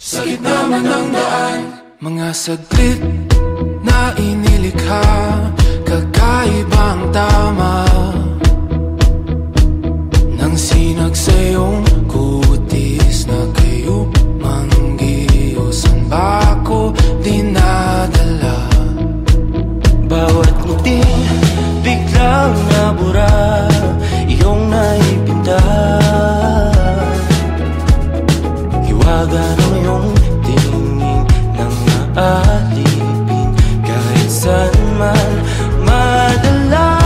Sa gitna man ng daan, mga saglit na inilikha, kakaibang tama nang sinag sa iyong kutis na kayo manggiyosan ba ako dinadala? Bawat ngiti biglang nabura, iyong naipinta. Hiwaga ng iyong tingin nang maalipin, kahit saan man madala.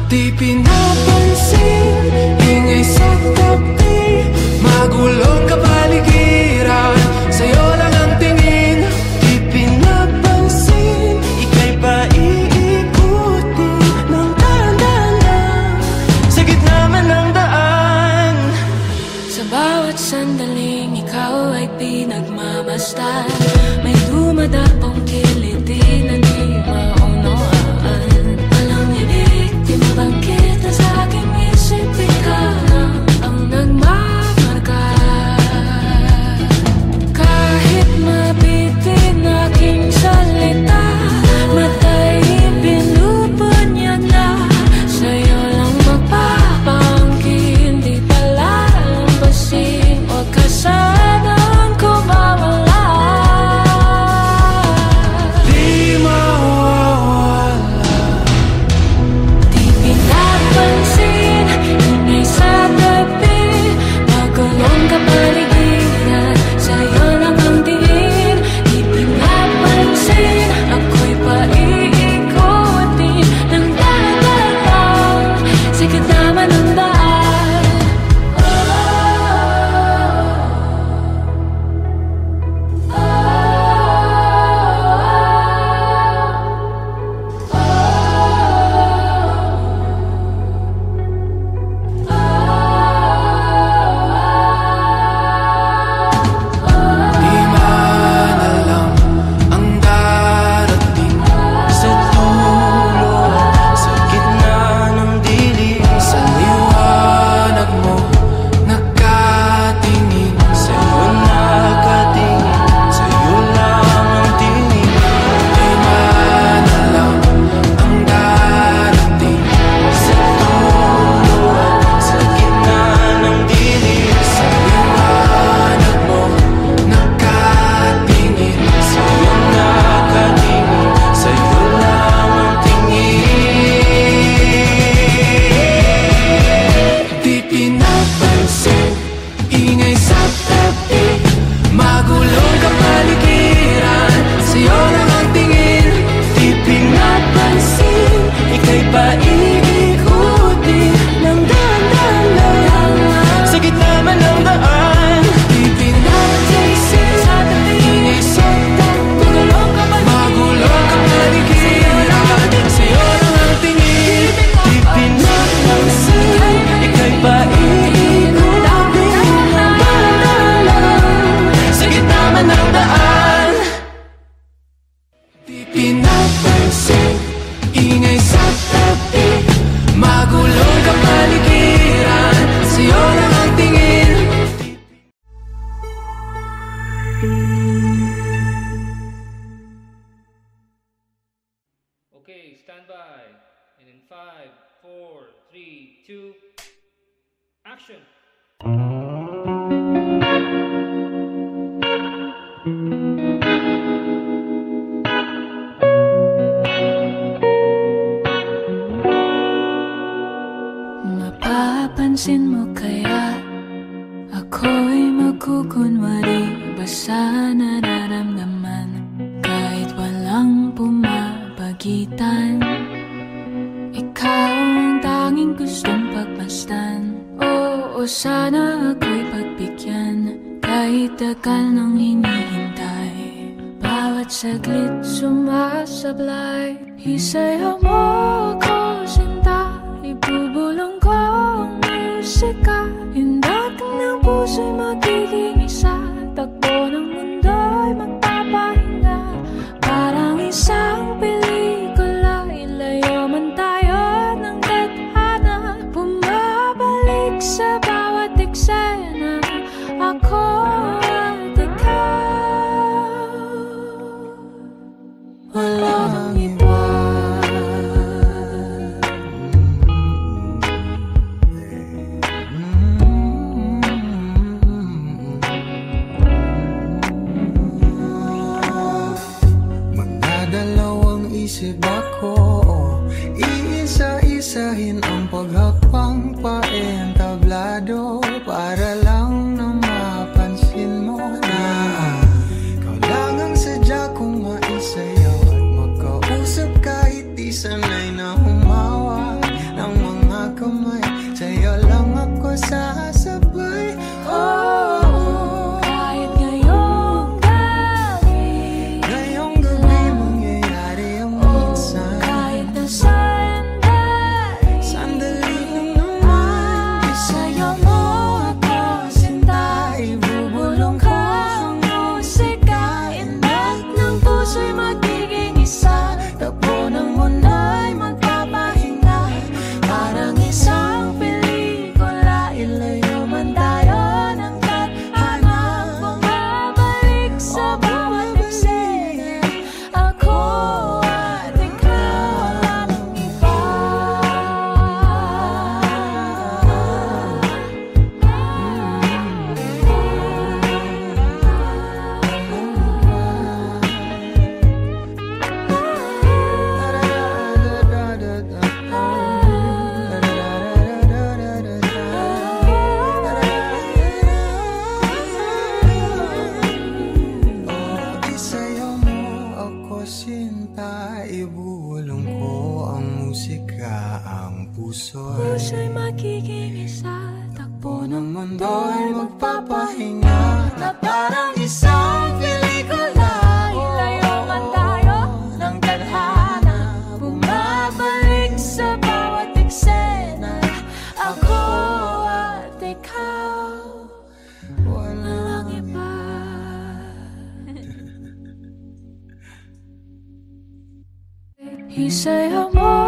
Di pinapansin, ingay sa tabi, magulong kapaligiran, sa'yo lang ang tingin. Di pinapansin, ika'y paiikutin ng dahan-dahan, sa gitna man ng daan. Sa bawat sandaling ikaw ay pinagmamasdan, may dumadapong kiliti na di maunawaan. Walang ibig, di mabangkit na sa aking isip, ikaw lang ang nagmamarka. Kahit mabitin aking salita, matay pinupunyag na, sa'yo lang magpapangkin, di pala lambasin, huwag ka sanang kumawala. Di mawawala. Di pinapansin, ingay sa tabi, magulong kapaligiran, sa'yo lang ang tingin. Di pinapansin, ako'y paiikutin ng dahan-dahan, sa gitna man ng daan. Di man alam ang darating Sa dulo, sa gitna ng dilim, sa liwanag mo, nakatingin. sa'yo nakatingin, sa'yo lang ang tingin. Di man alam ang darating Sa dulo, sa gitna ng dilim, sa liwanag mo, nakatingin. sa'yo nakatingin, sa'yo lang ang tingin. Di pinapansin, ingay sa tabi, magulong kapaligiran, sa'yo lang ang tingin. Di pinapansin, ika'y paiikutin ng dahan-dahan, sa gitna man ng daan. Di pinapansin, ingay sa tabi, magulong kapaligiran, sa'yo lang ang tingin. Di pinapansin, ika'y paiikutin ng dahan-dahan, sa gitna man ng daan. Di pinapansin, ingay sa tabi, magulong kapaligiran, sa'yo lang ang tingin. Okay, stand by. And in 5, 4, 3, 2, action! Mapapansin mo kaya ako'y magkukunwari, basta nararamdaman kahit walang pumapagitan. Ikaw ang tanging gustong pagmasdan, oo sana ako'y pagbigyan, kahit tagal nang hinihintay. Bawat saglit sumasablay, isayaw mo ako sinta, ibubulong ko ang musika, indak ng puso'y magiging isa. Takbo ng mundo'y magpapahinga, parang isang pelikula. Ilayo man tayo ng tadhana, bumabalik sa bawat eksena. Ako at ikaw, walang iba. Isip ako, iisa-isahin ang paghakbang paentablado para lang na mapansin mo na ikaw lang ang sadya kong maisayaw at magkausap kahit di sanay na humawa ng mga kamay. Sa'yo lang ako sasabay. Oh, kahit ngayong gabi, ngayong gabi mangyayari ang minsan. kahit na sandali, Sandali lang naman, sa'yo mo ako sinta. ibubulong ko Ang musika, indak ng puso'y magiging isa. takbo ng mundo'y Magpapahinga, parang isang pelikula. Ilayo man tayo ng tadhana, bumabalik sa bawat eksena. Ako at ikaw, walang iba. Isayaw mo ako sinta, ibubulong ko ang musika, ang puso'y Puso'y magiging isa. Takbo ng ng mundo'y magpapahinga na parang isang pelikula. ilayo man tayo ng tadhana, bumabalik sa bawat eksena. Ako at ikaw, walang iba. Isayaw mo